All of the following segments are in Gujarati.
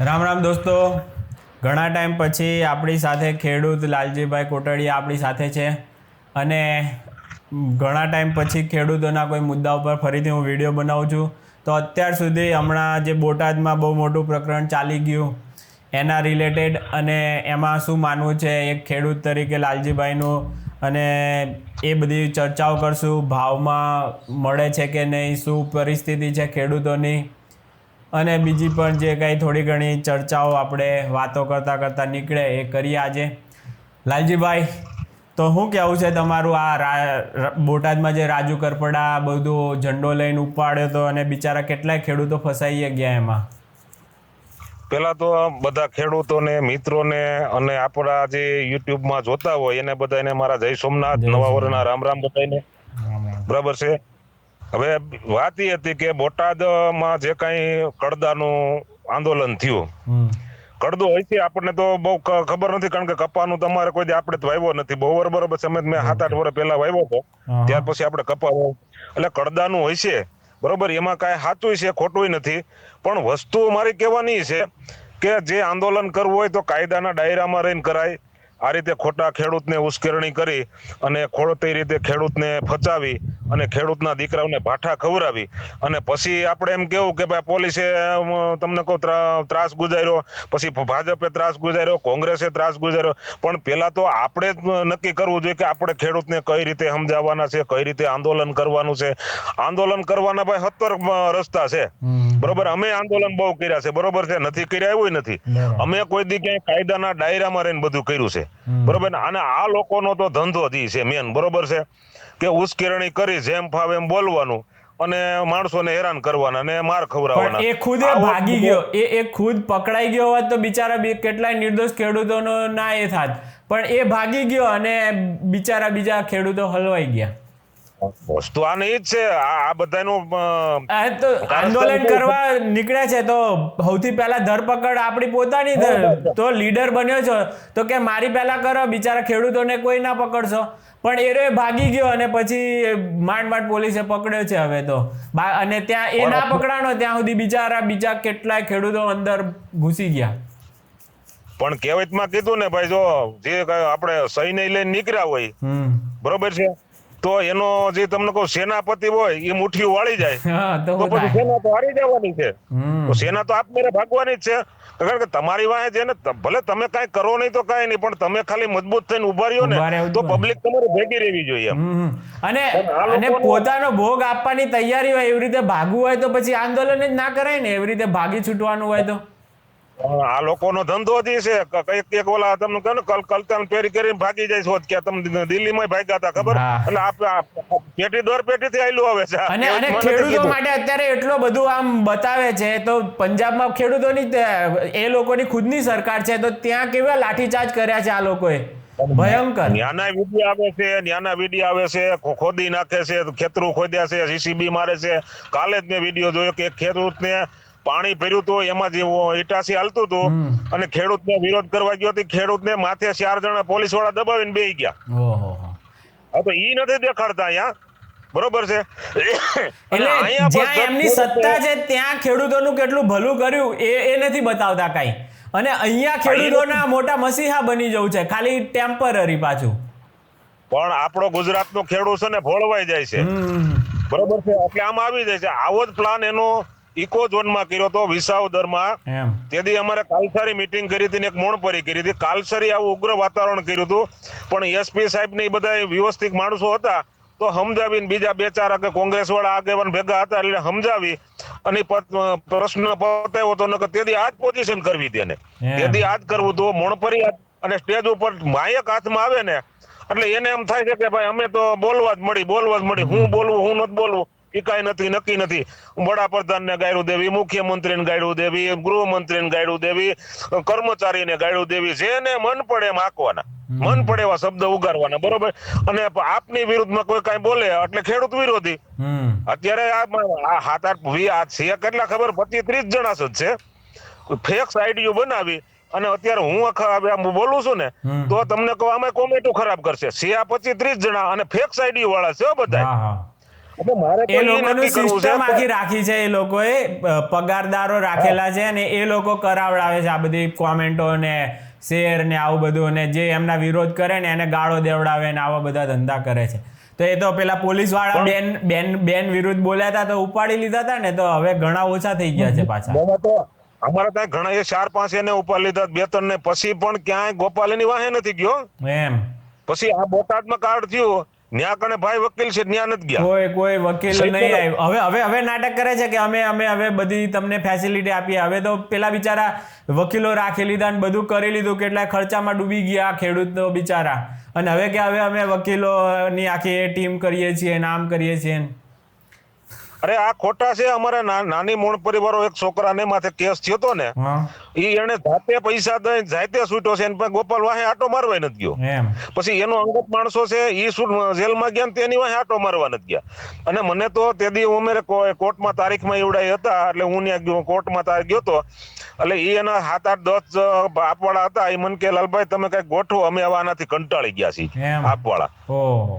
રામ રામ દોસ્તો, ઘણા ટાઈમ પછી આપણી સાથે ખેડૂત લાલજીભાઈ કોટડિયા આપણી સાથે છે અને ઘણા ટાઈમ પછી ખેડૂતોના કોઈ મુદ્દા ઉપર ફરીથી હું વિડીયો બનાવું છું. તો અત્યાર સુધી હમણાં જે બોટાદમાં બહુ મોટું પ્રકરણ ચાલી ગયું એના રિલેટેડ અને એમાં શું માનવું છે એક ખેડૂત તરીકે લાલજીભાઈનું, અને એ બધી ચર્ચાઓ કરશું. ભાવમાં મળે છે કે નહીં, શું પરિસ્થિતિ છે ખેડૂતોની, અને બીજી પણ જે કાંઈ થોડી ઘણી ચર્ચાઓ આપણે વાતો કરતાં કરતાં નીકળે એ કરીએ આજે. લાલજીભાઈ, તો શું કહેવું છે તમારું? આ બોટાદમાં જે રાજુ કરપડા બધું ઝંડો લઈને ઉપાડ્યો હતો અને બિચારા કેટલાય ખેડૂતો ફસાઈ ગયા એમાં. પેલા તો બધા ખેડૂતોને, મિત્રોને અને આપણા જે યુટ્યુબમાં જોતા હોય એને બધાને મારા જય સોમનાથ, નવા વર્ષના રામ રામ બધાને. બરાબર છે. હવે વાત એ હતી કે બોટાદમાં જે કાંઈ કડદાનું આંદોલન થયું, કડદો હોય છે આપણને તો બહુ ખબર નથી, કારણ કે કપાનું તમારે કોઈ આપણે તો વાવ્યો નથી. બહુ બરોબર સમજ મેં 7-8 વર્ષ પહેલા વાવ્યો હતો, ત્યાર પછી આપણે કપા એટલે કડદાનું હોય છે. બરોબર, એમાં કાંઈ સાચું છે ખોટું નથી, પણ વસ્તુ મારી કહેવાની છે કે જે આંદોલન કરવું હોય તો કાયદાના દાયરામાં રહીને કરાય. આ રીતે ખોટા ખેડૂતને ઉશ્કેરણી કરી અને ખોટી રીતે ખેડૂતને ફચાવી અને ખેડૂતના દીકરાઓને ભાઠા ખવડાવી અને પછી આપણે એમ કેવું કે ભાઈ પોલીસે તમને કહું ત્રાસ ગુજાર્યો, પછી ભાજપે ત્રાસ ગુજાર્યો, કોંગ્રેસે ત્રાસ ગુજાર્યો. પણ પેલા તો આપણે જ નક્કી કરવું જોઈએ કે આપણે ખેડૂતને કઈ રીતે સમજાવવાના છે, કઈ રીતે આંદોલન કરવાનું છે. આંદોલન કરવાના ભાઈ 70 રસ્તા છે. બરોબર, અમે આંદોલન બહુ કર્યા છે. બરોબર છે, નથી કર્યા એવું નથી. અમે કોઈ દી ક્યાંય કાયદાના દાયરામાં રહીને બધું કર્યું છે. બરોબર, અને આ લોકોનો તો ધંધો જ છે મેન. બરોબર છે કે ઉશ્કેરણી કરી જેમ ફાવે એમ બોલવાનું અને માણસોને હેરાન કરવાના અને માર ખવડાવવાના. એ ખુદ ભાગી ગયો, એ ખુદ પકડાઈ ગયો હોત તો બિચારા કેટલાય નિર્દોષ ખેડૂતોનો ના એ થાત, પણ એ ભાગી ગયો અને બિચારા બીજા ખેડૂતો હલવાઈ ગયા. વસ્તુ આને ઈ જ છે. આ બધાનું તો આંદોલન કરવા નીકળ્યા છે તો સૌથી પહેલા ધરપકડ આપણી પોતાની. તો લીડર બન્યો છો તો કે મારી પહેલા કરો, બિચારા ખેડૂતોને કોઈ ના પકડશો. પણ એ ભાગી ગયો અને પછી માંડ પોલીસે પકડ્યો છે હવે તો. અને ત્યાં એ ના પકડાનો ત્યાં સુધી બીજા કેટલાય ખેડૂતો અંદર ઘૂસી ગયા. પણ કહેવતમાં કીધું ને ભાઈ, જો જે આપણે સૈન્ય લઈને નીકળ્યા હોય, બરોબર છે, તો એનો જે તમને કહું સેનાપતિ હોય એ મુઠ્ઠીઓ વાળી જાય તો પછી સેના તો હારી જવાની છે. તો સેના તો આપમેળે ભાગવાની જ છે, કારણ કે તમારી વાહે છે ને, ભલે તમે કાંઈ કરો નહીં તો કાંઈ નહીં, પણ તમે ખાલી મજબૂત થઈને ઉભા રહ્યો ને તો પબ્લિક તમારી ભેગી રહેવી જોઈએ. અને પોતાનો ભોગ આપવાની તૈયારી હોય એવી રીતે ભાગવું હોય તો પછી આંદોલન જ ના કરાય ને. એવી રીતે ભાગી છૂટવાનું હોય તો આ લોકોનો ધંધો જ છે. એક ઓલા તમને કહો ને કલકલ પેરી કરીને ભાગી જાય છો કે તમે દિલ્હીમાં ભાગ્યા હતા ખબર, એટલે આ પેટી દોર પેટી થી આયલું આવે છે. અને ખેડૂતો માટે અત્યારે એટલો બધું આમ બતાવે છે તો પંજાબમાં ખેડૂતોની એ લોકોની ખુદની સરકાર છે તો ત્યાં કેવા લાઠીચાર્જ કર્યા છે આ લોકોએ, ભયંકર. ન્યાના વિડીયો આવે છે, ખોદી નાખે છે, ખેતરું ખોદ્યા છે, જીસીબી મારે છે. કાલે જ મેં વિડીયો જોયો કે ખેડૂતને પાણી ભર્યું હતું, એમાં જે ઇટાસી હાલતું હતું અને ખેડૂતને વિરોધ કરવા ગયો હતી, ખેડૂતને માથે 4 જણા પોલીસ વાળા દબાવીને બેસી ગયા. હવે તો ઈ નથી દેખાડતા અહીંયા. બરોબર છે, એટલે જ્યાં એમની સત્તા છે ત્યાં ખેડૂતોનું કેટલું ભલું કર્યું એ નથી બતાવતા કાંઈ. અને અહીંયા ખેડૂતોના મોટા મસીહા બની જવું છે, ખાલી ટેમ્પરરી પાછું. પણ આપણો ગુજરાતનો ખેડૂત છે ને ભોળવાઈ જાય છે. બરોબર છે, એટલે આમ આવી જાય છે. આવો જ પ્લાન એનો ઇકો ઝોનમાં કર્યો હતો, વિસાવદરમાં. તેથી અમારે કાલસારી મીટિંગ કરી હતી ને એક મોણપરી કરી હતી. કાલસારી આવું ઉગ્ર વાતાવરણ કર્યું હતું, પણ એસપી સાહેબ ને બધા વ્યવસ્થિત માણસો હતા તો સમજાવીને બીજા 2-4 કે કોંગ્રેસ વાળા આગેવાન ભેગા હતા એટલે સમજાવી અને પ્રશ્ન પતાવ્યો હતો. તેથી આ જ પોઝિશન કરવી હતી એને, તેથી આ જ કરવું હતું મોણપરી. અને સ્ટેજ ઉપર માયક હાથમાં આવે ને એટલે એને એમ થાય છે કે ભાઈ અમે તો બોલવા જ મળી. હું બોલવું, હું નથી બોલવું એ કઈ નથી, નક્કી નથી. વડાપ્રધાન ને ગાયડું દેવી, મુખ્યમંત્રીને ગાયડું દેવી, ગૃહમંત્રીને ગાયડું દેવી, કર્મચારીને ગાયડું દેવી, જેને મન પડે એમ આંકવાના, મન પડે એવા શબ્દ ઉગારવાના. બરોબર, અને આપની વિરુદ્ધમાં કોઈ કઈ બોલે એટલે ખેડૂત વિરોધી. અત્યારે આ 7-8 છે કેટલા ખબર, 25-30 જણા જ છે ફેક્સ આઈડીઓ બનાવી. અને અત્યારે હું બોલું છું ને તો તમને કહું આમાં કોમેન્ટો ખરાબ કરશે. 25-30 જણા અને ફેક્સ આઈડી વાળા છે બધા. એટલે મારે તો એ એ લોકોનું નક્કી કરવું છે સિસ્ટમ આખી રાખી છે, એ લોકોએ પગારદારો રાખેલા છે અને એ લોકો કરાવડાવે છે આ બધી કોમેન્ટો ને શેર ને આવું બધું, ને જે એમના વિરોધ કરે ને એને ગાળો દેવડાવે ને આવા બધા ધંધા કરે છે. તો એ તો પેલા પોલીસ વાળા બેન વિરુદ્ધ બોલ્યા હતા તો ઉપાડી લીધા હતા ને, તો હવે ઘણા ઓછા થઈ ગયા છે પાછા. બરાબર. તો અમારે ત્યાં ઘણા 4-5 એને ઉપર લીધા, 2-3 ને પછી પણ ક્યાંય ગોપાલ એની વાહે નથી ગયો. એમ પછી આ બોટાદમાં કાર્ડ થયું, ન્યા કને ભાઈ વકીલ છે, ન્યા નથી ગયા. કોઈ વકીલ નહીં આવ્યું. હવે નાટક કરે છે કે અમે હવે બધી તમને ફેસિલિટી આપીએ. હવે તો પેલા બિચારા વકીલો રાખી લીધા ને બધું કરી લીધું, કેટલાય ખર્ચામાં ડૂબી ગયા ખેડૂતો બિચારા. અને હવે કે હવે અમે વકીલોની આખી ટીમ કરીએ છીએ, નામ કરીએ છીએ. અરે આ ખોટા છે. અમારે નાની મૂળ પરિવારો એક છોકરાને માથે કેસ થયો તો ને, ઈ એને જાતે પૈસા દઈ જાતે છૂટ્યો છે, એને ગોપાલ વાહે આટો મારવા નથી ગયો. પછી એનો અંગત માણસો છે ઈ જેલમાં ગયા તેની વાહે આટો મારવા નથી ગયા. અને મને તો તે દી ઉમેરે કોર્ટમાં તારીખમાં એવડાઈ હતા, એટલે હું ત્યાં કોર્ટમાં તારીખ ગયો તો, એટલે ઈ એના 7-8-10 આપવાળા હતા. એ મને કે લાલભાઈ તમે કઈક ગોઠવો, અમે હવે આનાથી કંટાળી ગયા છીએ આપવાળા.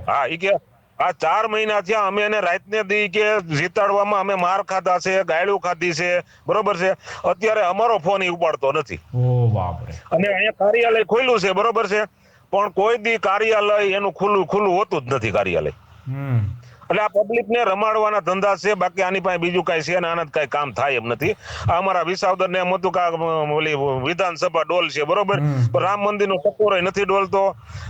હા, ઈ કે આ 4 મહિના થયા, અમે એને રાતને દી કે જીતાડવામાં અમે માર ખાધા છે, ગાયડું ખાધી છે, બરોબર છે. અત્યારે અમારો ફોન ઈ ઉપાડતો નથી. અને અહીંયા કાર્યાલય ખોલ્યું છે, બરોબર છે, પણ કોઈ દી કાર્યાલય એનું ખુલ્લું હોતું જ નથી કાર્યાલય. એટલે આ પબ્લિક ને રમાડવાના ધંધા છે, બાકી આની પાસે બીજું કઈ છે ને, આના કઈ કામ થાય એમ નથી. આ અમારા વિસાવદર ને એમ હતું કે ઓલી વિધાનસભા ડોલ છે, બરોબર, પણ રામ મંદિર નો ટકોરો નથી ડોલતો.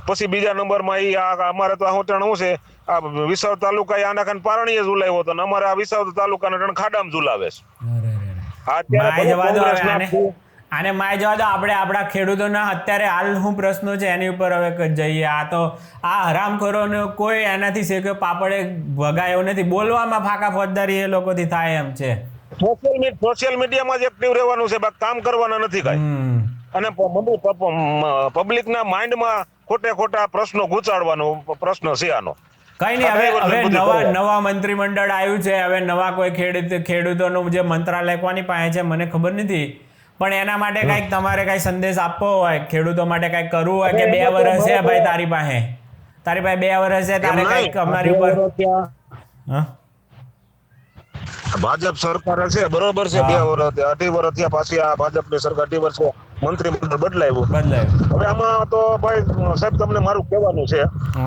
પછી બીજા નંબરમાં ઈ અમારે તો શું છે, આ વિસાવદર તાલુકા આના કાન પારણીએ ઝુલાવ્યો હતો, અમારે આ વિસાવદર તાલુકાના ખાડામાં ઝુલાવે છે. આને માય જવા દો. આપણે આપણા ખેડૂતોના અત્યારે હાલ શું પ્રશ્નો છે એની ઉપર હવે જઈએ. આ તો આ હરામખોરોને કોઈ એનાથી શેક્યો પાપડે ભગાયો નથી. બોલવામાં ફાકા ફોજદારી એ લોકોથી થાય એમ છે. સોશિયલ મીડિયામાં જ એક્ટિવ રહેવાનું છે, બાકી કામ કરવાના નથી કાંઈ. અને પબ્લિકના માઇન્ડમાં ખોટા પ્રશ્નો ગુચાડવાનો પ્રશ્ન છે આનો. કઈ નહીં. હવે નવા મંત્રીમંડળ આવ્યું છે, હવે નવા કોઈ ખેડૂતોનું જે મંત્રાલય કોની પાસે છે મને ખબર નથી, પણ એના માટે કઈક તમારે કઈ સંદેશ આપવો હોય, ખેડૂતો માટે કઈક કરવું હોય કે 2 વર્ષ છે ભાઈ તારી પાસે 2 વર્ષ છે, તારે કઈક અમારી ઉપર ભાજપ સરકાર છે, બરોબર છે, 2 વર્ષ 2.5 વર્ષ થયા, પાછી આ ભાજપની સરકાર 2 વર્ષ મંત્રીમંડળ બદલાયું. હવે આમાં તો ભાઈ સાહેબ તમને મારું કહેવાનું છે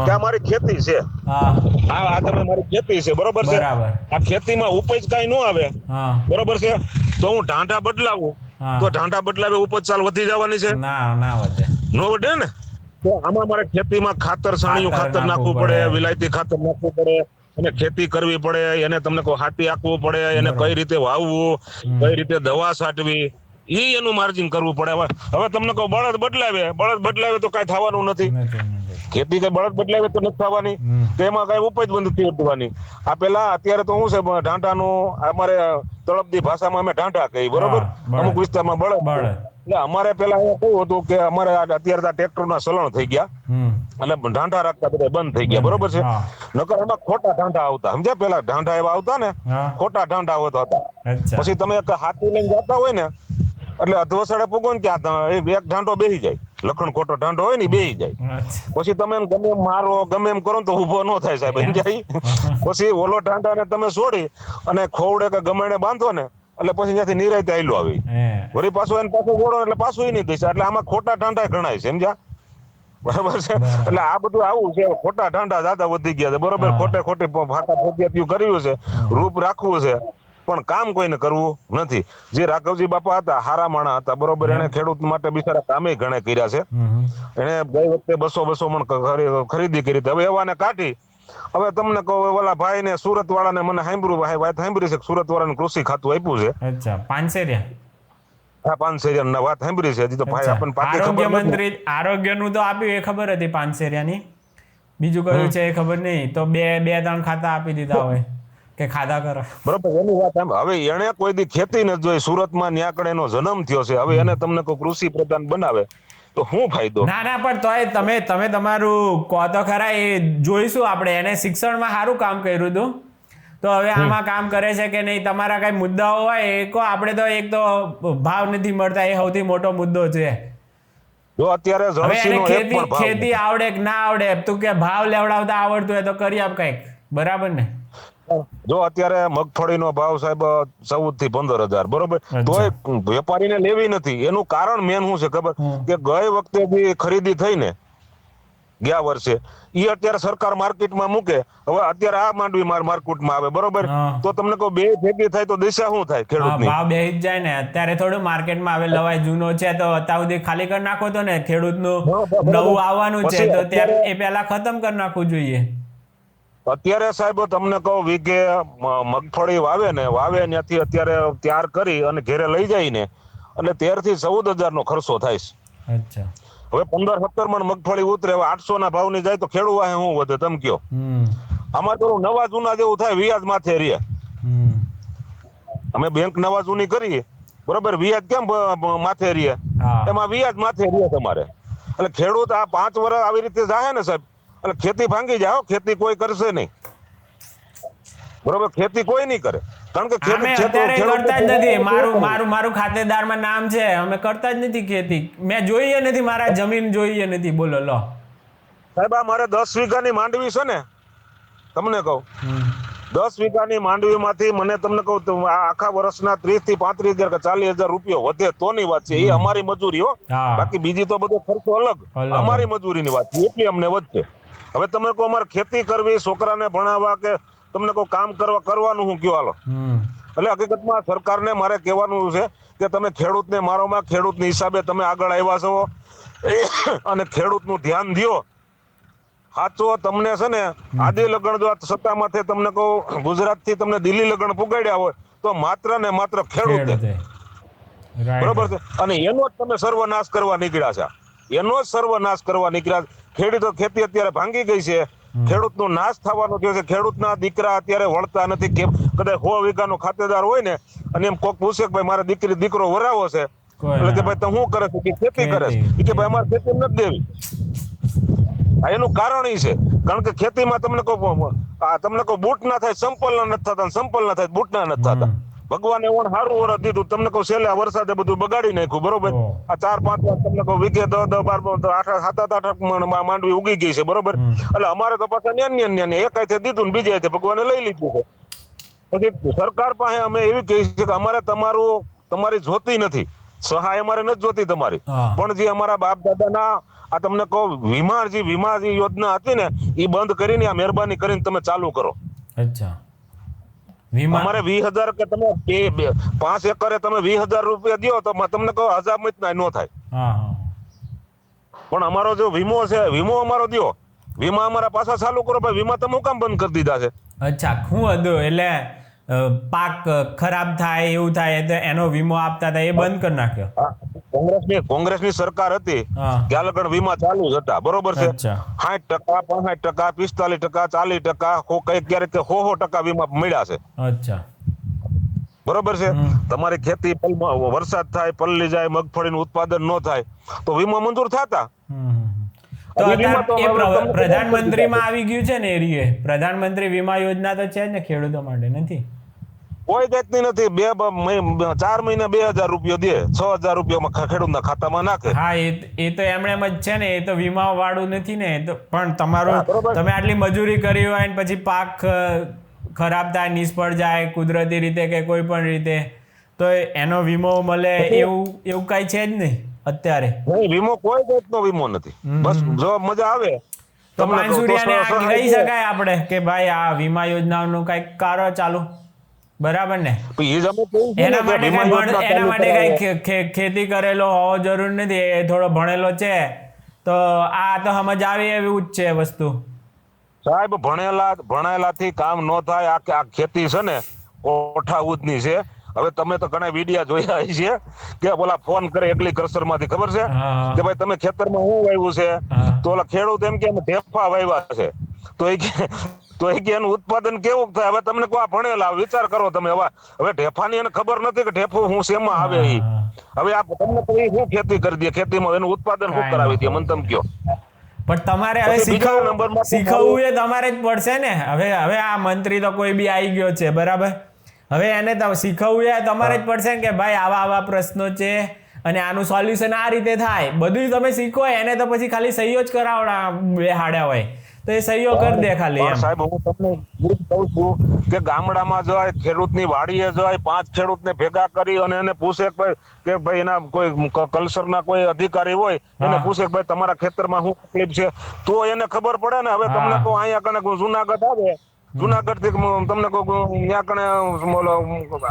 કે આ મારી ખેતી છે. આ તમે મારી ખેતી છે, બરોબર છે. આ ખેતીમાં ઉપજ કઈ ન આવે, બરોબર છે, તો હું ઢાંઢા બદલાવું તો ઢાંઢા બદલાવે ઉપજ ચાલ વધી જવાની છે? ના વધે. નો વધે ને. તો આમાં મારે ખેતીમાં ખાતર છાણિયું ખાતર નાખવું પડે, વિલાયતી ખાતર નાખવું પડે, અને ખેતી કરવી પડે, એને તમને કોઈ હાથી આપવું પડે, એને કઈ રીતે વાવવું, કઈ રીતે દવા છાંટવી, ઈ એનું માર્જિન કરવું પડે. હવે તમને કહો બળદ બદલાવે તો કઈ થવાનું નથી. ખેતી કઈ બળદ બદલાવે તો નથી થવાની, તેમાં કઈ ઉપજ બંધ થઈ ઉઠવાની. આ પેલા અત્યારે તો શું છે, ઢાંઢાનું અમારે તળપદી ભાષામાં અમે ઢાંઢા કહી, બરોબર, અમુક વિસ્તારમાં બળદ. એટલે અમારે પેલા કેવું હતું કે અમારે અત્યારે ટ્રેક્ટરના ચલણ થઈ ગયા, અને ઢાંઢા રાખતા બધા બંધ થઈ ગયા, બરોબર છે. નકર એમાં ખોટા ઢાંઢા આવતા, સમજ્યા? પેલા ઢાંઢા એવા આવતા ને, ખોટા ઢાંઢા હોતા હતા. પછી તમે એક હાથી લઈને જતા હોય ને, એટલે અધવસડે પૂગો ને ત્યાં એક ઢાંઢો બેસી જાય, લખણ ખોટો ઢાંઢો હોય ને બેસી જાય. પછી તમે ગમે એમ મારો, ગમે એમ કરો તો ઉભો ન થાય સાહેબ, સમજાય? પછી ઓલો ઢાંઢાને તમે છોડી અને ખોવડે કે ગમેડે બાંધો ને, એટલે પછી ત્યાંથી નિરાયતે આયલો આવી, વળી પાછું એને પાછું ગોળો એટલે પાછું ઈ નહીં થઈ. એટલે આમાં ખોટા ઢાંઢા ગણાય, સમજ્યા? બરાબર છે. એટલે આ બધું આવું છે, ખોટા ઢાંઢા દાદા વધી ગયા છે, બરોબર. ખોટી ભાષા ફોજિયાતીઓ કર્યું છે, રૂપ રાખવું છે, પણ કામ કોઈને કરવું નથી. જે રાઘવજી બાપા હતા, હારા માણા હતા, બરોબર, એને ખેડૂત માટે બિચારા કામે ઘણા કર્યા છે. એને ગઈ વખતે 200 મણ ખરીદી કરી, હવે એવાને કાઢી. હવે તમને કહો, ઓલા ભાઈ ને સુરત વાળાને મને વાત સાંભળી છે, સુરત વાળાને કૃષિ ખાતું આપ્યું છે. અચ્છા, પાનસેરિયા. હા, પાનસેરિયા વાત સાંભળી છે. હજી તો ભાઈ આપણને પાકી ખબર મંત્રી આરોગ્યનું તો આપ્યું, એ ખબર હતી પાનસેરિયાની. બીજું કયું છે એ ખબર નહીં. તો 2-3 ખાતા આપી દીધા હોય કે ખાધા કરો, બરોબર. એની વાત હવે એને કોઈ દી ખેતી ન જોઈ, સુરતમાં ન્યાકડે એનો જન્મ થયો છે. હવે એને તમને કોઈ કૃષિ પ્રધાન બનાવે તો શું ફાયદો? ના પણ તોય તમે તમારું કહો તો ખરા, એ જોઈશું આપણે. એને શિક્ષણમાં સારું કામ કર્યું હતું, તો હવે આમાં કામ કરે છે કે નહીં? તમારા કઈ મુદ્દાઓ હોય એ કહો. આપણે તો એક તો ભાવ નથી મળતા, એ સૌથી મોટો મુદ્દો છે. જો અત્યારે ખેતી આવડે કે ના આવડે, તું કે ભાવ લેવડાવતા આવડતું હોય તો કરી આપ કઈક, બરાબર ને? જો અત્યારે મગફળીનો ભાવ સાહેબ 14 થી 15,000 બરોબર, તોય વેપારીને લેવી નથી. એનું કારણ મેન શું છે ખબર? કે ગઈ વખતે જે ખરીદી થઈ ને ગયા વર્ષે, એ અત્યારે સરકાર માર્કેટમાં મૂકે. હવે અત્યારે આ માંડવી માર્કેટમાં આવે બરોબર, તો તમને કહું બે ભેગી થાય તો દિશા શું થાય ખેડૂતની? ભાવ બેહી જ જાય ને. અત્યારે થોડું માર્કેટમાં આવે લવાય જૂનો છે તો અત્યાર સુધી ખાલી કરી નાખો તો ને, ખેડૂતનું નવું આવવાનું છે તો ત્યારે એ પહેલા ખતમ કરી નાખવું જોઈએ. અત્યારે સાહેબ તમને કહું વીઘે મગફળી વાવે ત્યાંથી અત્યારે તૈયાર કરી અને ઘેરે લઈ જાય ને એટલે 13 થી 14,000 નો ખર્ચો થાય છે. અચ્છા. હવે 15-17 મણ મગફળી ઉતરે, હવે 800 ના ભાવની જાય તો ખેડૂત વાહે શું વધે તમે કયો? આમાં તો નવા જૂના જેવું થાય, વ્યાજ માથે રે. અમે બેંક નવા જૂની કરીએ બરોબર, વ્યાજ કેમ માથે રે? એમાં વ્યાજ માથે રે તમારે. એટલે ખેડૂત આ 5 વર્ષ આવી રીતે જાય ને સાહેબ, એટલે ખેતી ભાંગી જાય. ખેતી કોઈ કરશે નહીં બરોબર, ખેતી કોઈ નહીં કરે, કારણ કે કરતા જ નથી. મારું ખાતેદારમાં નામ છે, અમે કરતા જ નથી ખેતી. મેં જોઈએ નથી, મારા જમીન જોઈએ નથી. બોલો લો સાહેબ, આ મારે 10 વીઘાની માંડવી છે ને, તમને કહું 10 વીઘાની માંડવીમાંથી મને તમને કહું આખા વર્ષના 30 થી 35,000 કે 40,000 રૂપિયા વધે તોની વાત છે. એ અમારી મજૂરી હો, બાકી બીજી તો બધો ખર્ચો અલગ. અમારી મજૂરીની વાત છે, એટલી અમને વધશે. હવે તમે કહો અમારે ખેતી કરવી, છોકરાને ભણાવવા, કે તમને કહો કામ કરવાનું હું કયો હાલો. એટલે હકીકતમાં સરકારને મારે કહેવાનું છે કે તમે ખેડૂતને મારોમાં, ખેડૂતની હિસાબે તમે આગળ આવ્યા છો અને ખેડૂતનું ધ્યાન દ્યો. સાચો તમને છે ને આદિ લગન જો સત્તામાંથી તમને કહું ગુજરાતથી તમને દિલ્હી લગન પુગાડ્યા હોય તો માત્ર ને માત્ર ખેડૂત બરોબર છે. અને એનો જ તમે સર્વનાશ કરવા નીકળ્યા છે, એનો જ સર્વનાશ કરવા નીકળ્યા. ખેતી અત્યારે ભાંગી ગઈ છે, ખેડૂતનો નાશ થવાનો થયો છે. ખેડૂતના દીકરા અત્યારે વળતા નથી. કેમ? કદાચ 100 વીઘાનો ખાતેદાર હોય ને અને એમ કોક પૂછે કે ભાઈ મારે દીકરો વરાવો છે, એટલે કે ભાઈ તું શું કરે છે? ખેતી કરે છે. કે ભાઈ અમારે ખેતી નથી દેવી. એનું કારણ એ છે કારણ કે ખેતીમાં તમને કહો બૂટ ના થાય સંપલ ના નથી થતા, સંપલ ના થાય બૂટ ના નથી થતા. ભગવાને સારું વરસ દીધું, તમને કહું છેલ્લા વરસાદે બધું બગાડી નાખ્યું બરોબર. આ 4-5 વાર તમને કહું વીઘે 10-12 7-8 માંડવી ઉગી ગઈ છે બરોબર. એટલે અમારે તો પાછા ન્યાન એક હાથે દીધું ને બીજા હાથે ભગવાને લઈ લીધું છે. પછી સરકાર પાસે અમે એવી કહી છે કે અમારે તમારી જોતી નથી, સહાય અમારે નથી જોતી તમારી, પણ જે અમારા બાપ દાદાના આ તમને કહો વીમા જે યોજના હતી ને એ બંધ કરીને આ મહેરબાની કરીને તમે ચાલુ કરો. અચ્છા. અમારે 20,000 કે તમે 5 એકરે તમે 20,000 રૂપિયા દો તો તમને કહો હજામત ના ન થાય. પણ અમારો જો વીમો છે, વીમો અમારો દો, વીમા અમારા પાછા ચાલુ કરો. ભાઈ વીમા તમે કામ બંધ કરી દીધા છે? અચ્છા, શું હતું? એટલે પાક ખરાબ થાય એવું થાય તો એનો વીમો આપતા હતા એ બંધ કરી નાખ્યો. કોંગ્રેસની સરકાર હતી ત્યાં લગન વીમા ચાલુ જ હતા બરોબર છે. 60%, 65%, 45%, 40%, ક્યારેક 100% વીમા મળ્યા છે. અચ્છા, બરોબર છે. તમારી ખેતી વરસાદ થાય, પલળી જાય, મગફળીનું ઉત્પાદન ન થાય તો વીમા મંજૂર થતા. પ્રધાનમંત્રીમાં આવી ગયું છે ને એરિયે પ્રધાનમંત્રી વીમા યોજના તો છે જ ને ખેડૂતો માટે. નથી કોઈ જાતની નથી. 4 મહિને 2,000 રૂપિયા દે, 6,000 રૂપિયા ખેડૂતના ખાતામાં નાખે. હા, એ તો એમણે જ છે ને, એ તો વીમા વાળું નથી ને. એ તો પણ તમે આટલી મજૂરી કરી હોય ને પછી પાક ખરાબ થાય, નિષ્ફળ જાય કુદરતી રીતે કે કોઈ પણ રીતે, તો એનો વીમો મળે એવું કઈ છે જ નહીં અત્યારે. વીમો કોઈ જાતનો વીમો નથી. બસ જો મજા આવે તો માનસુરિયાને કહી શકાય આપણે કે ભાઈ આ વીમા યોજનાનું કઈક કરો ચાલુ, બરાબર ને? એના માટે કઈ ખેતી કરેલો હોવો જરૂર નથી, એ થોડો ભણેલો છે તો આ તો સમજ આવે એવું જ છે વસ્તુ. સાહેબ ભણેલાથી કામ ન થાય. આ ખેતી છે ને કોઠા ઉદની છે. હવે તમે તો ઘણા વિડિયા જોયા છે કે બોલા ફોન કરે એગ્રીકલ્ચર માંથી, ખબર છે કે ભાઈ તમે ખેતરમાં શું વાવ્યું છે? તો ઓલા ખેડૂત એમ કે ઢેફા વાવ્યા છે. તો એ કે એનું ઉત્પાદન કેવું થાય? હવે તમને કોઈ ભણેલા વિચાર કરો તમે. હવે ઢેફાની એને ખબર નથી કે ઢેફું હું શેમાં આવે. હવે આ તમને કોઈ શું ખેતી કરી દે, ખેતીમાં એનું ઉત્પાદન શું કરાવી દે મને તમે કયો? પણ તમારે હવે શીખવવું એ તમારે જ પડશે ને. હવે આ મંત્રી તો કોઈ બી આવી ગયો છે બરાબર, હવે એને શીખવવું એ તમારે જ પડશે ને કે ભાઈ આવા પ્રશ્નો છે અને આનું સોલ્યુશન આ રીતે થાય. બધું તમે શીખો, એને તો પછી ખાલી સહીઓ જ બેહાડ્યા હોય તો એ સહીઓ કરી દે ખાલી પણ એમ. સાહેબ હું તમને એ જ કહું છું કે ગામડામાં જાય ખેડૂતની વાડીએ જાય 5 ખેડૂતને ભેગા કરી અને એને પૂછે કે ભાઈ એના કોઈ કલ્ચરના કોઈ અધિકારી હોય એને હા. પૂછે કે ભાઈ તમારા ખેતરમાં શું તકલીફ છે, તો એને ખબર પડે ને. હવે હા. તમને કહું અહીંયા કને જુનાગઢ આવે, જુનાગઢ થી તમને કહું ત્યાં કને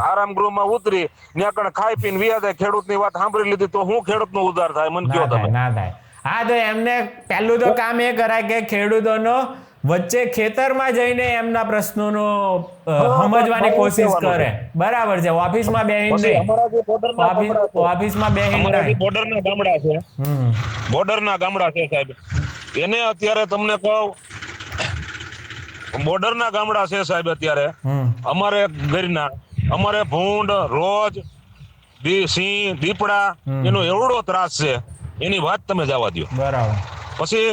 આરામ ગૃહમાં ઉતરી ત્યાં કને ખાઈ પીને વ્યા જાય, ખેડૂતની વાત સાંભળી લીધી તો હું ખેડૂતનો ઉદ્ધાર થાય મને ના કયો થાય, તમે? ના થાય. હા, તો એમને પહેલું તો કામ એ કરાય કે ખેડૂતોનો વચ્ચે ખેતરમાં જઈને એમના પ્રશ્નોનો સમજવાની કોશિશ કરે. બરાબર છે. ઓફિસમાં બેહીને પછી નહીં. અમારા જે બોર્ડરના ગામડા છે, ઓફિસમાં બેહીને અમારા જે નહીં. બોર્ડરના ગામડા છે, હમ. બોર્ડરના ગામડા છે સાહેબ, એને અત્યારે તમને કહું બોર્ડરના ગામડા છે સાહેબ અત્યારે અમારે ઘરના અમારે ભૂંડ રોજ સિંહ દીપડા એનો એવડો ત્રાસ છે એની વાત તમે જવા દો. બરાબર. પછી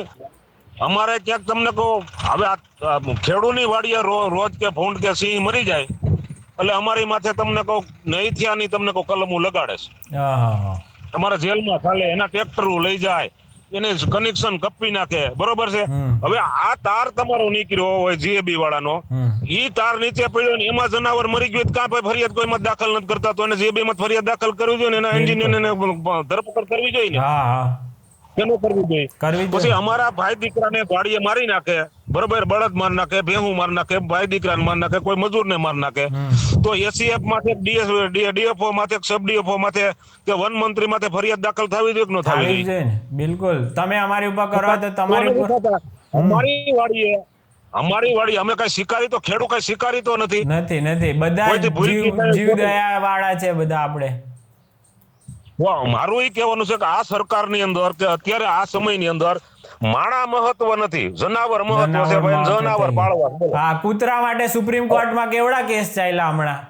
અમારે ક્યાંક તમને કહું હવે આ ખેડૂની વાડીએ રોજ કે ભૂંડ કે સિંહ મરી જાય એટલે અમારી માથે તમને કહું નહીં થયાની તમને કહું કલમો લગાડે છે. હા. તમારા જેલમાં ચાલે, એના ટ્રેક્ટરો લઈ જાય, એને કનેક્શન કપી નાખે. બરોબર છે. હવે આ તાર તમારો નીકળ્યો હોય જીએબી વાળાનો, ઈ તાર નીચે પડ્યો ને એમાં જનાવર મરી ગયું કાં ભાઈ ફરિયાદ કોઈમાં દાખલ નથી કરતા, તો એને જીએબી માં ફરિયાદ દાખલ કરવી જોઈએ ને એના એન્જિનિયરને ધરપકડ કરવી જોઈએ ને. હા. કેનું કરવું જોઈએ? કરવી જોઈએ. પછી અમારા ભાઈ દીકરાને ગાડીએ મારી નાખે, બરોબર, બળદ માર નાખે, ભેહું માર નાખે, ભાઈ દીકરાને માર નાખે, કોઈ મજૂરને માર નાખે, તો એસીએફ માથે ડીએફઓ માથે સબ ડીએફઓ માથે કે વન મંત્રી માથે ફરિયાદ દાખલ થવી જોઈએ કે ન થવી થવી જોઈએ? જોઈએ ને. બિલકુલ. તમે અમારી ઉપર કરો તો તમારી ઉપર અમારી વાડી અમે કઈ શિકારી તો ખેડૂત કઈ શિકારી તો નથી. નથી. બધા કોઈથી ભૂલથી કઈ જીવદયા વાળા છે બધા આપણે. મારું એ કહેવાનું છે કે આ સરકારની અંદર કે અત્યારે આ સમયની અંદર માણા મહત્વ નથી, જનાવર મહત્વ છે ભાઈ. જનાવર પાળવા. હા, કૂતરા માટે સુપ્રીમ કોર્ટમાં કેવડા કેસ ચાલ્યા હમણાં.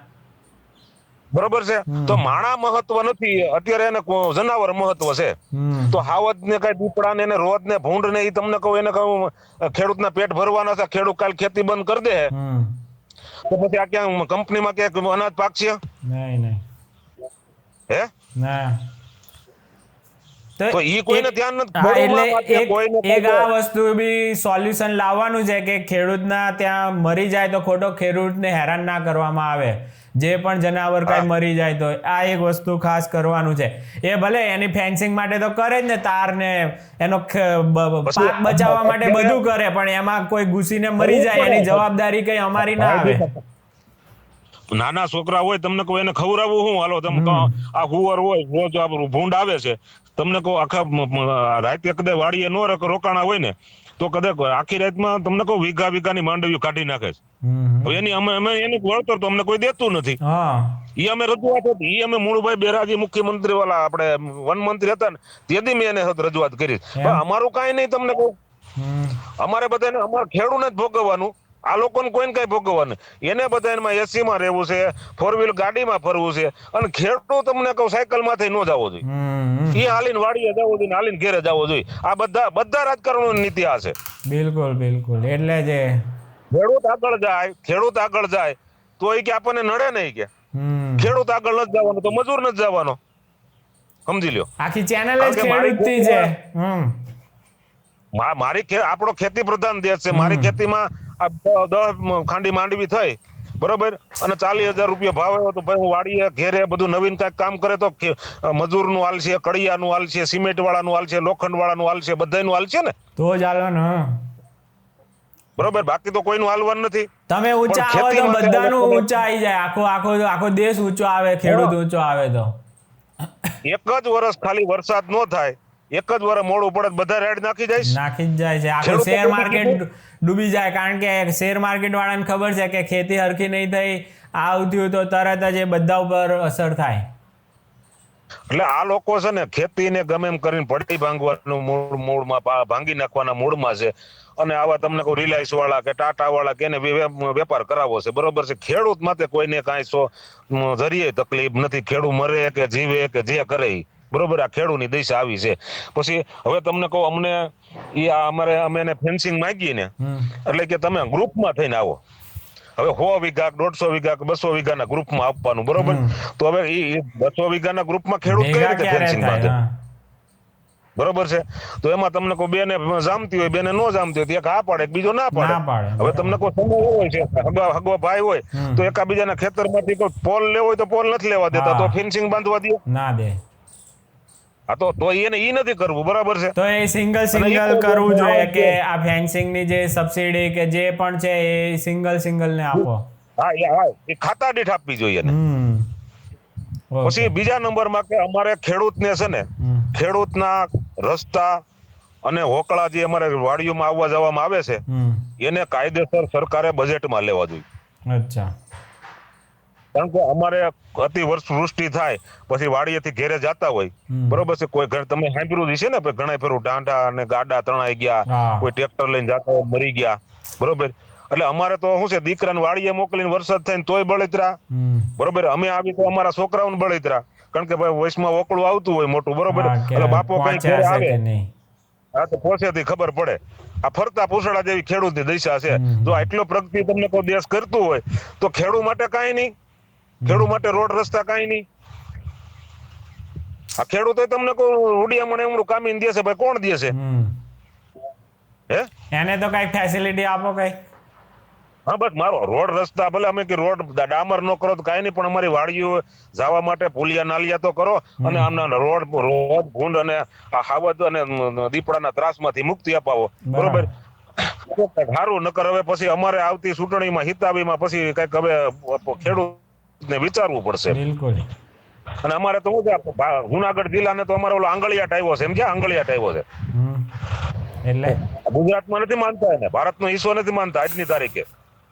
બરોબર છે. તો માણા મહત્વ નથી અત્યારે, એને જનાવર મહત્વ છે. તો હાવજ ને કઈ દીપડા ને રોજ ને ભૂંડ ને એ તમને કહું એને કહું ખેડૂતના પેટ ભરવાના છે, ખેડૂત કાલ ખેતી બંધ કરી દે તો પછી આ ક્યાં કંપનીમાં ક્યાંક અનાજ પાકશે? નહીં. હે ના. તો ઈ કોઈને ધ્યાન નથી. હા, એટલે એક આ વસ્તુ બી સોલ્યુશન લાવવાનું છે કે ખેડૂતના ત્યાં મરી જાય તો ખોટો ખેડૂતને હેરાન ના કરવામાં આવે. જે પણ જનાવર કાંઈ મરી જાય તો આ એક વસ્તુ ખાસ કરવાનું છે. એ ભલે એની ફેન્સિંગ માટે તો કરે જ ને, તાર ને એનો પાક બચાવવા માટે બધું કરે, પણ એમાં કોઈ ઘૂસીને મરી જાય એની જવાબદારી કઈ અમારી ના આવે. નાના છોકરા હોય તમને કહું એને ખવડાવવું શું? હાલો તમે આ હુવર હોય રોજ આપણું ભૂંડ આવે છે, તમને કહું આખા રાતે કદાચ વાડીએ નો રોકાણા હોય ને તો કદાચ આખી રાતમાં તમને કહું વીઘાની માંડવીઓ કાઢી નાખે છે. એની અમે એનું વળતર તો અમને કોઈ દેતું નથી. ઈ અમે રજૂઆત હતી, ઈ અમે મૂળભાઈ બેરાજી મુખ્યમંત્રી વાળા આપણે વન મંત્રી હતા ને તેથી મેં એને રજૂઆત કરી. પણ અમારું કાંઈ નહીં તમને કહું. અમારે બધાને અમારે ખેડૂને જ ભોગવવાનું, આ લોકોને કોઈને કઈ ભોગવવાનું. એને બધા એસી માં રહેવું છે, 4 વ્હીલ ગાડીમાં ફરવું છે, અને ખેડૂત તમને કહું સાયકલ માંથી ન જવો જોઈએ. એ હાલીને વાડીએ જવો જોઈએ, હાલીને ઘેરે જવો જોઈએ. આ બધા રાજકારણોની નીતિ આ છે. બિલકુલ. એટલે જ ખેડૂત આગળ જાય તો એ કે આપણને નડે નહીં કે ખેડૂત આગળ નથી જવાનો તો મજૂર નથી જવાનો. સમજી લ્યો, આખી ચેનલ જ ખેડૂતની છે. આપણો ખેતી પ્રધાન દેશ છે. મારી ખેતીમાં 10 ખાંડી માંડવી થઈ, બરોબર, અને 40,000 રૂપિયા ભાવ આવ્યો તો ભાઈ હું વાડીએ ઘેરે બધું નવીન કાંઈક કામ કરે તો મજૂર નું હાલ છે, કડિયા નું હાલ છે, સિમેન્ટ વાળા નું હાલ છે, લોખંડ વાળા નું હાલ છે, બધાનું હાલ છે ને, તો જ હાલવાનું. બરોબર, બાકી તો કોઈનું હાલવાનું નથી. તમે ઊંચા આવો તો બધાનું ઊંચા આવી જાય, આખો દેશ ઊંચો આવે, ખેડૂત ઊંચો આવે તો. એક જ વર્ષ ખાલી વરસાદ ન થાય, એક જ વર્ષ મોડું પડે બધા રેડ નાખી જ જાય છે. આખું શેર માર્કેટ ડૂબી જાય, કારણ કે શેર માર્કેટ વાળાને ખબર છે કે ખેતી હરખી નહીં થઈ, આવું થયું તો તરત જ એ બધા ઉપર અસર થાય. એટલે આ લોકો છે ને ખેતીને ગમે એમ કરીને પડી ભાંગવાનું મૂળમાં ભાંગી નાખવાના મૂળમાં છે. અને આવા તમને કોઈ રિલાયન્સ વાળા કે ટાટા વાળા કે એને વેપાર કરાવવો છે. બરોબર છે. ખેડૂત માટે કોઈને કાંઈ જરીએ તકલીફ નથી. ખેડૂત મરે કે જીવે કે જે કરે, બરોબર, આ ખેડૂતની દિશા આવી છે. પછી હવે તમને કહું અમને અમે એને ફેન્સિંગ માંગીએ ને એટલે કે તમે ગ્રુપમાં થઈને આવો. હવે 100 વીઘા 150 વીઘા 200 વીઘાના ગ્રુપમાં આપવાનું, બરોબર. તો હવે એ 200 વીઘાના ગ્રુપમાં ખેડૂત કઈ રીતે ફેન્સિંગ બાંધે? બરોબર છે. તો એમાં તમને કોઈ બેને જામતી હોય, બેને નો જામતી હોય, તો એક હા પાડે, બીજો ના પાડે. હવે તમને કોઈ સંબંધ હોય છે, હગવા ભાઈ હોય, તો એકાબીજાના ખેતરમાંથી કોઈ પોલ લેવો હોય તો પોલ નથી લેવા દેતા, તો ફેન્સિંગ બાંધવા દે ના દે. હા, તો એને ઈ નથી કરવું, બરાબર છે. તો એ સિંગલ કરવું જોઈએ કે આ ફેન્સિંગ ની જે સબસિડી કે જે પણ છે એ સિંગલ ને આપો. હા, એ ખાતા દીઠ આપવી જોઈએ ને. પછી બીજા નંબરમાં કે અમારે ખેડૂતને છે ને, ખેડૂતના રસ્તા અને હોકળા જે અમારે વાડીઓમાં આવવા જવામાં આવે છે, એને કાયદેસર સરકારે બજેટમાં લેવા જોઈએ. અચ્છા. કારણ કે અમારે અતિ વૃષ્ટિ થાય પછી વાડીએથી ઘેરે જતા હોય, બરોબર છે, કોઈ ઘર તમે સાંભળ્યું છે ને ઘણા ફેરું ડાંડા અને ગાડા તણાઈ ગયા, કોઈ ટ્રેક્ટર લઈને જતા હોય મરી ગયા, બરોબર. એટલે અમારે તો શું છે, દીકરાને વાડીએ મોકલીને વરસાદ થાય તોય બળતરા, બરોબર. અમે આવી તો અમારા છોકરાઓને બળતરા, કારણ કે ભાઈ વયસમાં ઓકળું આવતું હોય મોટું, બરોબર. એટલે બાપો કઈ ઘરે આવે, હા, તો પહોંચેથી ખબર પડે. આ ફરતા પૂછડા જેવી ખેડૂતની દિશા છે. જો આટલો પ્રગતિ તમને કોઈ દેશ કરતું હોય તો ખેડૂત માટે કાંઈ નહીં, ખેડૂત માટે રોડ રસ્તા કાંઈ નહીં. આ ખેડૂતો તમને કોઈ રૂડિયામણ એમનું કામીને દેશે, ભાઈ કોણ દેશે? હે, એને તો કઈ ફેસિલિટી આપો કઈ. હા, બસ મારો રોડ રસ્તા ભલે અમે કે રોડ ડામર નો કરો તો કાંઈ નહીં, પણ અમારી વાડીઓ જવા માટે પુલિયા નાલિયા તો કરો, અને આમના રોડ ભૂંડ અને હાવદ અને દીપડાના ત્રાસમાંથી મુક્તિ અપાવો, બરોબર. સારું, નકર હવે પછી અમારે આવતી ચૂંટણીમાં હિતાબીમાં પછી કઈક હવે ખેડૂતને વિચારવું પડશે. બિલકુલ. અને અમારે તો શું છે, જુનાગઢ જિલ્લાને તો અમારો ઓલો આંગળિયાટ આવ્યો છે, એમ ક્યાં આંગળિયાટ આવ્યો છે, એટલે ગુજરાતમાં નથી માનતા એને, ભારતનો હિસ્સો નથી માનતા આજની તારીખે.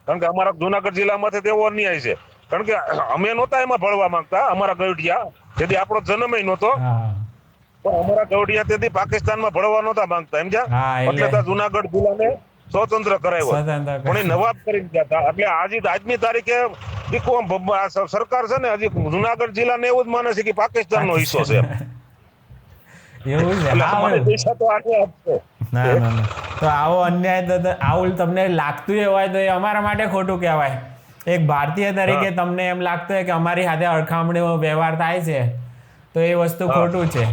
કારણ કે અમારા જુનાગઢ જિલ્લામાંથી તેવો અન્યાય છે, કારણ કે અમે નહોતા એમાં ભળવા માંગતા, અમારા ગૌઢિયા જેથી આપણો જન્મ નહોતો, પણ અમારા ગૌઢિયા તેથી પાકિસ્તાનમાં ભળવા નહોતા માંગતા, એમ જ્યાં એટલે ત્યાં જુનાગઢ જિલ્લાને સ્વતંત્ર કરાવ્યો, પણ એ નવાબ કરીને ગયા હતા. એટલે આજની તારીખે સરકાર છે ને હજી જુનાગઢ જિલ્લાને એવું જ માને છે કે પાકિસ્તાનનો હિસ્સો છે. એવું છે. અમારી દિશા તો આગળ આપશે. ના. તો આવો અન્યાય તો આવું તમને લાગતું હોય તો એ અમારા માટે ખોટું કહેવાય. એક ભારતીય તરીકે તમને એમ લાગતું હોય કે અમારી સાથે અળખામણીનો વ્યવહાર થાય છે તો એ વસ્તુ ખોટું છે.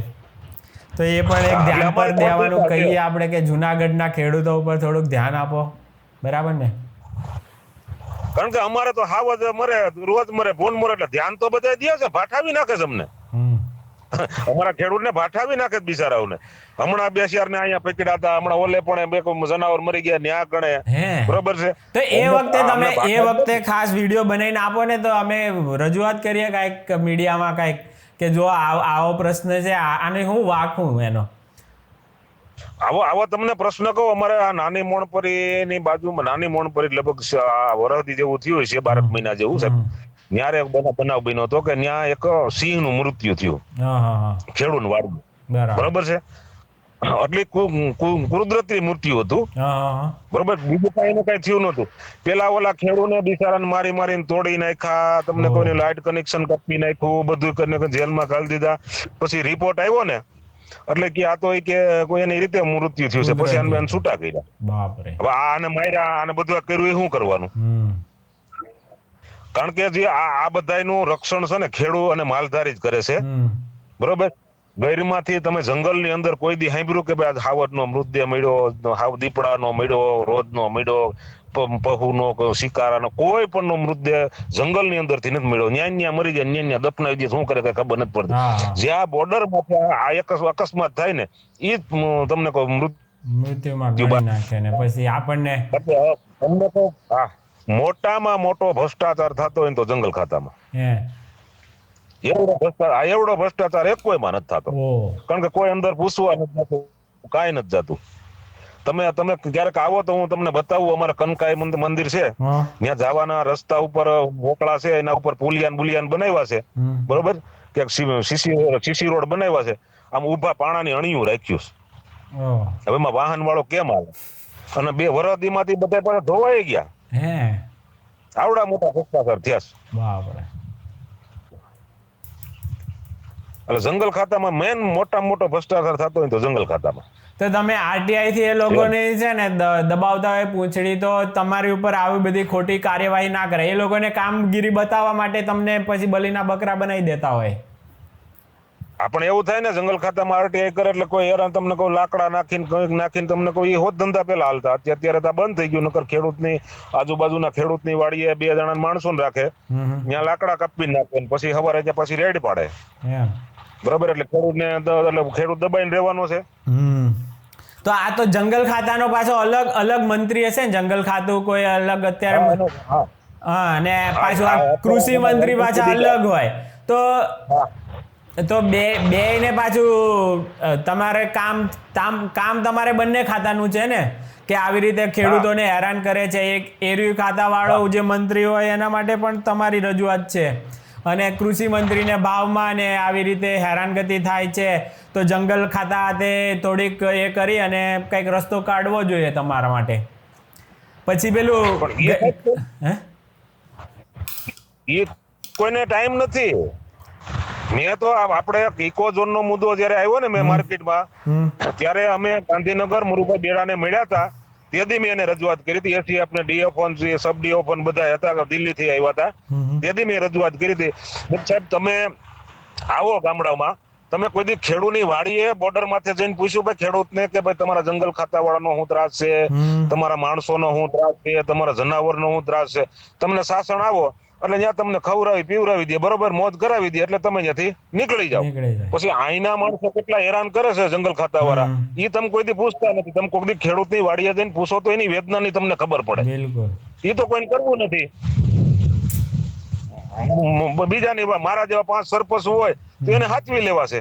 તો એ પણ એક ધ્યાન પર દેવાનું કહીએ આપણે કે જુનાગઢના ખેડૂતો ઉપર થોડુંક ધ્યાન આપો, બરાબર ને? કારણ કે અમારે તો હાવ જ મરે, રોજ મરે, ભૂન મરે, એટલે ધ્યાન તો બધા દે છે, ભાઠાવી નાખે છે અમને. અમારા ખેડૂતને ભાઠાવી નાખે છે બિચારાઓને. હમણાં 2 ને અહીંયા પકડ્યા હતા, હમણાં ઓલે પણ બે જનાવર મરી ગયા ન્યા ગણે, બરોબર છે. તો એ વખતે તમે એ વખતે ખાસ વિડીયો બનાવીને આપો ને, તો અમે રજૂઆત કરીએ કાંઈક મીડિયામાં કાંઈક કે જો આવો પ્રશ્ન છે, આને હું વાંકું એનો. આવો તમને પ્રશ્ન કહું, અમારે આ નાની મોણપરીની બાજુમાં, નાની મોણપરી લગભગ વરદી જેવું થયું છે, 12 મહિના જેવું છે, ન્યારે એક બનાવ બન્યો હતો કે ન્યા એક સિંહનું મૃત્યુ થયું ખેડૂત વાડું, બરોબર છે. એટલે કુદરતી મૃત્યુ હતું, બરોબર. બીજું કઈ એને કઈ થયું નતું. પેલા ઓલા ખેડૂતને બિચારાને મારીને તોડી નાખ્યા, તમને કોઈને લાઇટ કનેક્શન કાપી નાખ્યું, બધું કરીને જેલમાં ઘાલી દીધા. પછી રિપોર્ટ આવ્યો ને એટલે કે આ તો કે કોઈ એની રીતે મૃત્યુ થયું છે, પછી આને છૂટા કર્યા. હવે આને માર્યા, આને બધું કર્યું, એ શું કરવાનું? કારણ કે જે આ બધાનું રક્ષણ છે ને ખેડૂત અને માલધારી જ કરે છે, બરોબર. ગૈરમાંથી તમે જંગલની અંદર કોઈ દી સાંભળ્યું કે ભાઈ હાવડનો મૃતદેહ મળ્યો, હાવ દીપડાનો મળ્યો, રોજનો મળ્યો, પહુનો, શિકારાનો, કોઈ પણ નો મૃતદેહ જંગલની અંદરથી નથી મળ્યો. ન્યા મરી જાય, ન્યા દફનાવી દે, શું કરે કઈ ખબર નથી પડતી. જે આ બોર્ડર માંથી આ અકસ્માત થાય ને એ તમને મૃત્યુમાં ગણી નાખે ને પછી આપણને તમને તો મોટામાં મોટો ભ્રષ્ટાચાર થતો હોય તો જંગલ ખાતામાં. એવડો ભ્રષ્ટાચાર એક કોઈમાં નથી થતો, કારણ કે કોઈ અંદર પૂછવા નથી જતું, કાંઈ નથી જતું. તમે ક્યારેક આવો તો હું તમને બતાવું, અમારા કનકાઈ મંદિર છે, ત્યાં જવાના રસ્તા ઉપર મોકળા છે, એના ઉપર પુલિયાન બુલિયાન બનાવ્યા છે, બરોબર. કે સીસી રોડ બનાવ્યા છે, આમ ઉભા પાણાની અણીયું રાખ્યું છે. હવે એમાં વાહન વાળો કેમ આવે? અને 2 વરદીમાંથી બધા પણ ધોવાઈ ગયા. આવડા મોટા ભ્રષ્ટાચાર થયા. એટલે જંગલ ખાતામાં મેન મોટામાં મોટો ભ્રષ્ટાચાર થતો હોય તો જંગલ ખાતામાં. તો તમે આરટીઆઈ થી એ લોકોને છે ને દબાવતા હોય પૂંછડી, તો તમારી ઉપર આવી બધી ખોટી કાર્યવાહી ના કરે. એ લોકોને કામગીરી બતાવવા માટે તમને પછી બલીના બકરા બનાવી દેતા હોય. આપણે એવું થાય ને જંગલ ખાતામાં આરટીઆઈ કરે એટલે કોઈ હેરાન તમને કોઈ લાકડા નાખીને કંઈક નાખીને તમને કોઈ એ હોત ધંધા પેલા હાલતા. અત્યારે તો આ બંધ થઈ ગયું. નકર ખેડૂતની આજુબાજુના ખેડૂતની વાડીએ 2 જણા માણસોને રાખે, ત્યાં લાકડા કાપી નાખે ને પછી સવારે ત્યાં પછી રેડ પાડે. બરોબર, એટલે ખેડૂત દબાઈને રહેવાનો છે. તો આ તો જંગલ ખાતાનો પાછો અલગ મંત્રી હશે ને, જંગલ ખાતું કોઈ અલગ અત્યારે. હા, અને પાછું આ કૃષિ મંત્રી પાછા અલગ હોય તો બે ને પાછું તમારે કામ તમારે બંને ખાતાનું છે ને, કે આવી રીતે ખેડૂતોને હેરાન કરે છે. એક એરિયું ખાતાવાળો જે મંત્રી હોય એના માટે પણ તમારી રજૂઆત છે, અને કૃષિ મંત્રીને ભાવમાં ને આવી રીતે હેરાનગતિ થાય છે. તો જંગલ ખાતા તે થોડીક એ કરી અને કંઈક રસ્તો કાઢવો જોઈએ તમારા માટે. પછી પેલું એ કોઈને ટાઈમ નથી. મેં તો આપણે ઇકોઝોન નો મુદ્દો જયારે આવ્યો ને મેં માર્કેટમાં, ત્યારે અમે ગાંધીનગર મુરુભાઈ બેડાને મળ્યા હતા. તેથી મેં એને રજૂઆત કરી હતી. એથી આપણે ડીએફઓન સબ ડીએફઓન બધા હતા, દિલ્હી થી આવ્યા હતા. તેથી મેં રજૂઆત કરી હતી, સાહેબ તમે આવો ગામડામાં, તમે કોઈ દી ખેડૂતની વાડીએ બોર્ડર માથે જઈને પૂછ્યું ભાઈ ખેડૂતને કે ભાઈ તમારા જંગલ ખાતા વાળાનો શું ત્રાસ છે, તમારા માણસોનો શું ત્રાસ છે, તમારા જનાવરનો શું ત્રાસ છે? તમને શાસન આવો એટલે ત્યાં તમને ખવડાવી પીવડાવી દે, બરોબર, મોજ કરાવી દે, એટલે તમે ત્યાંથી નીકળી જાઓ. પછી અહીંના માણસો કેટલા હેરાન કરે છે જંગલ ખાતા વાળા, એ તમે કોઈ દી પૂછતા નથી. તમે કોઈ દી ખેડૂતની વાડીએ જઈને પૂછો તો એની વેદનાની તમને ખબર પડે. એ તો કોઈને કરવું નથી. બીજાની મારા જેવા 5 સરપંચ હોય તો એને સાચવી લેવા છે.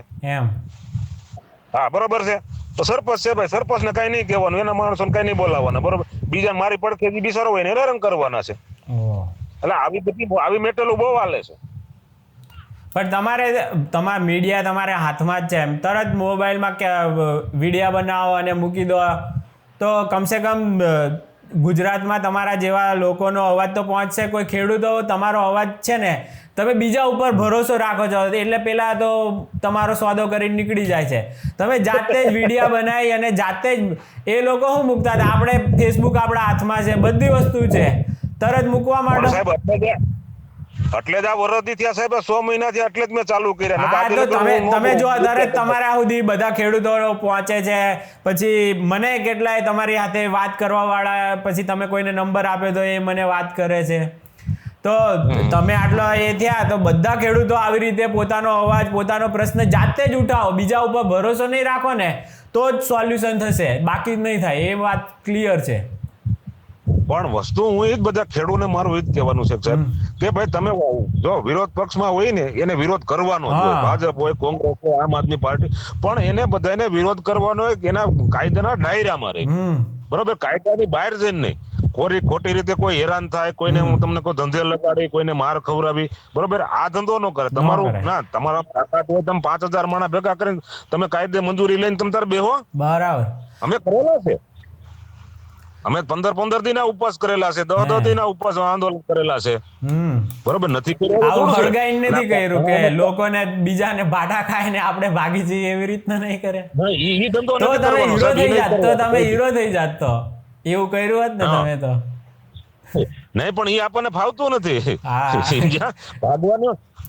હા, બરોબર છે. તો સરપંચ છે ભાઈ, સરપંચ ને કઈ નહીં કહેવાનું, એના માણસો કઈ નહીં બોલાવવાના, બરોબર. બીજા મારી પડખે જે બિચારો હોય ને હેરાન કરવાના છે. એટલે આવી મેટેલું બહુ હાલે છે. પણ તમારા મીડિયા તમારા હાથમાં જ છે. એમ તરત મોબાઈલમાં વિડીયો બનાવો અને મૂકી દો તો કમસે કમ ગુજરાતમાં તમારા જેવા લોકોનો અવાજ તો પહોંચશે. કોઈ ખેડૂતો તમારો અવાજ છે ને, તમે બીજા ઉપર ભરોસો રાખો છો એટલે પેલા તો તમારો સોદો કરીને નીકળી જાય છે. તમે જાતે જ વિડીયો બનાવી અને જાતે જ એ લોકો શું મૂકતા હતા. આપણે ફેસબુક આપણા હાથમાં છે, બધી વસ્તુ છે, તરત મૂકવા માટે. એટલે જ આ વરદી થયા સાહેબ, 6 મહિના થયા, એટલે જ મેં ચાલુ કર્યા. હા, તો તમે જો અત્યારે તમારા સુધી બધા ખેડૂતો પહોંચે છે. પછી મને કેટલાય તમારી સાથે વાત કરવા વાળા, પછી તમે કોઈને નંબર આપ્યો તો એ મને વાત કરે છે. તો તમે આટલો એ થયા તો બધા ખેડૂતો આવી રીતે પોતાનો અવાજ, પોતાનો પ્રશ્ન જાતે જ ઉઠાવો. બીજા ઉપર ભરોસો નહીં રાખો ને તો જ સોલ્યુશન થશે, બાકી જ નહીં થાય. એ વાત ક્લિયર છે. પણ વસ્તુ હું એ જ બધા ખેડૂતોને મારું એ જ કહેવાનું છે સાહેબ, કે ભાઈ તમે જો વિરોધ પક્ષમાં હોય ને એને વિરોધ કરવાનો જ હોય. ભાજપ હોય, કોંગ્રેસ હોય, આમ આદમી પાર્ટી, પણ એને બધાને વિરોધ કરવાનો હોય એના કાયદાના દાયરામાં રહે, બરોબર, કાયદાની બહાર જઈને નહીં. ખોટી રીતે કોઈ હેરાન થાય, કોઈને હું તમને કોઈ ધંધે લગાડી, કોઈને માર ખવડાવી, બરોબર, આ ધંધો ન કરે. તમારું ના, તમારા તાકાત હોય તમે 5000 માણસ ભેગા કરીને તમે કાયદે મંજૂરી લઈને તમે તાર બેહો. બરાબર, અમે કરેલા છે. અમે 15 દિના ઉપવાસ કરેલા છે, 10 દિના ઉપવાસ આંદોલન કરેલા છે, બરોબર. નથી કર્યું કે લોકોને બીજાને બાટા ખાઈને આપણે ભાગી જઈએ એવી રીતના નહીં કરે. તો તમે હીરો થઈ જાત તો એવું કર્યું હોત ને તમે તો. નહીં, પણ એ આપણને ફાવતું નથી.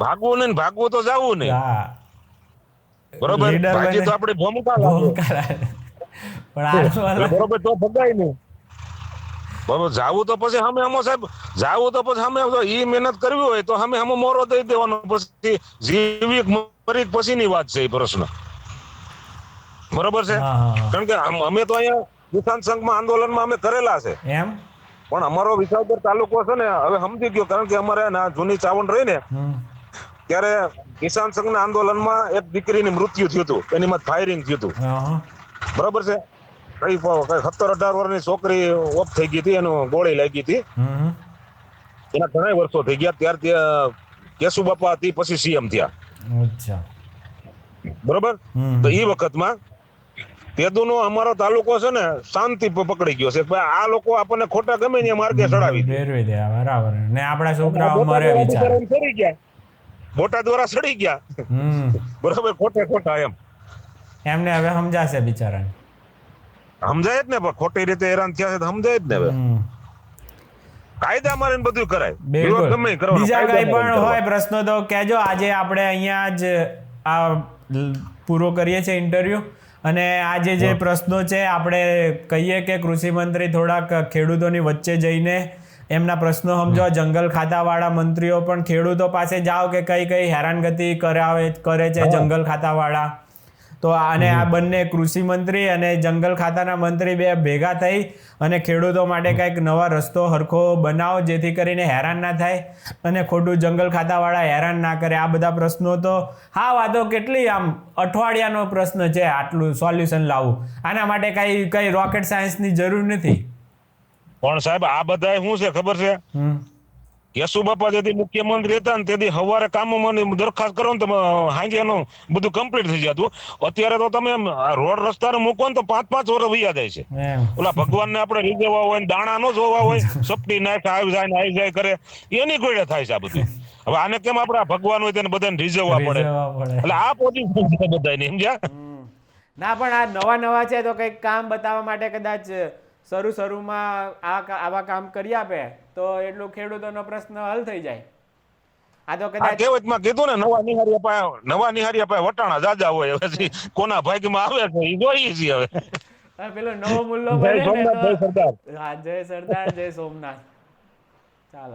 ભાગવું ને ભાગવું તો જવું નહીં, બરોબર. ભાગી તો આપણે ભૂમિકા બરોબર, તો ભગાય નહીં, બરોબર. જાવું તો પછી હમે સાહેબ, જાવું તો પછી હમે ઈ મહેનત કરવી હોય તો હમે મોરો દઈ દેવાનો. પછી જીવી મરી પછીની વાત છે એ પ્રશ્ન, બરોબર છે. કારણ કે અમે તો અહીંયા કિસાન સંઘમાં આંદોલનમાં અમે કરેલા છે એમ, પણ અમારો વિસાવદર તાલુકો છે ને હવે સમજી ગયો. કારણ કે અમારે જૂની ચાવણ રહી ને ત્યારે કિસાન સંઘના આંદોલનમાં એક દીકરીની મૃત્યુ થયું હતું, એની માં ફાયરિંગ થયું હતું, બરોબર છે. 17-18 વર્ષની છોકરી ઓફ થઈ ગઈ હતી, એનું ગોળી લાગી હતી, એના ઘણા વર્ષો થઈ ગયા. ત્યારથી કેશુ બાપા હતી, પછી સીએમ થયા, બરોબર. તો એ વખતમાં તેદુનો અમારો તાલુકો છે ને શાંતિ પકડી ગયો છે. આ લોકો આપણને ખોટા ગમે ને માર્ગે ચડાવી દે, બરાબર. ને આપણા છોકરાઓ મરે વિચાર સડી ગયા, મોટા દ્વારા સડી ગયા, બરોબર, ખોટા એમ. એમને હવે સમજાશે બિચારાને, સમજાય જ ને, પણ ખોટી રીતે હેરાન થયા છે તો સમજાય જ ને. હવે કાયદા મારે બધું કરાય. બીજા કઈ પણ હોય પ્રશ્નો તો કહેજો. આજે આપણે અહીંયા જ આ પૂરો કરીએ છીએ ઇન્ટરવ્યૂ. અને આ જે પ્રશ્નો છે આપણે કહીએ કે કૃષિ મંત્રી થોડાક ખેડૂતોની વચ્ચે જઈને એમના પ્રશ્નો સમજો. જંગલ ખાતાવાળા મંત્રીઓ પણ ખેડૂતો પાસે જાઓ કે કઈ હેરાનગતિ કરે છે જંગલ ખાતાવાળા. તો અને આ બંને કૃષિ મંત્રી અને જંગલ ખાતાના મંત્રી બે ભેગા થઈ અને ખેડૂતો માટે કંઈક નવા રસ્તો હરખો બનાવો જેથી કરીને હેરાન ના થાય અને ખોટું જંગલ ખાતાવાળા હેરાન ના કરે. આ બધા પ્રશ્નો તો આ તો કેટલી આમ અઠવાડિયાનો પ્રશ્ન છે આટલું સોલ્યુશન લાવવું. આના માટે કઈ રોકેટ સાયન્સની જરૂર નથી. પણ સાહેબ આ બધા શું છે ખબર છે, યશુબાપા જેથી મુખ્યમંત્રી હતા ને તેથી હવારે કામોમાં દરખાસ્ત કરો ને તો હાંજે એનું બધું કમ્પ્લીટ થઈ જતું. અત્યારે તો તમે રોડ રસ્તા મૂકો ને તો 5-5 વર્ષ વૈયા જાય છે. ઓલા ભગવાન ને આપણે રીઝવવા હોય ને દાણા નો જોવા હોય, સપટી નાખ આવી જાય કરે, એની ગોળે થાય છે આ બધું. હવે આને કેમ આપણે ભગવાન હોય તેને બધાને રીઝવવા પડે, એટલે આ પોઝિશન છે બધાની, સમજ્યા? ના પણ આ નવા છે તો કંઈક કામ બતાવવા માટે કદાચ શરૂમાં આવા કામ કરી આપે તો એટલું ખેડૂતોનો પ્રશ્ન હલ થઈ જાય. આ તો કદાચ કહેવતમાં કીધું ને, નવા નિહારિયા પાસે વટાણા જાજા હોય. પછી કોના ભાગ્યમાં આવે છે એ જોઈએ છીએ હવે. પેલો નવો મુલ્લો જય સોમનાથ, જય સરદાર. હા, જય સરદાર, જય સોમનાથ. ચાલો.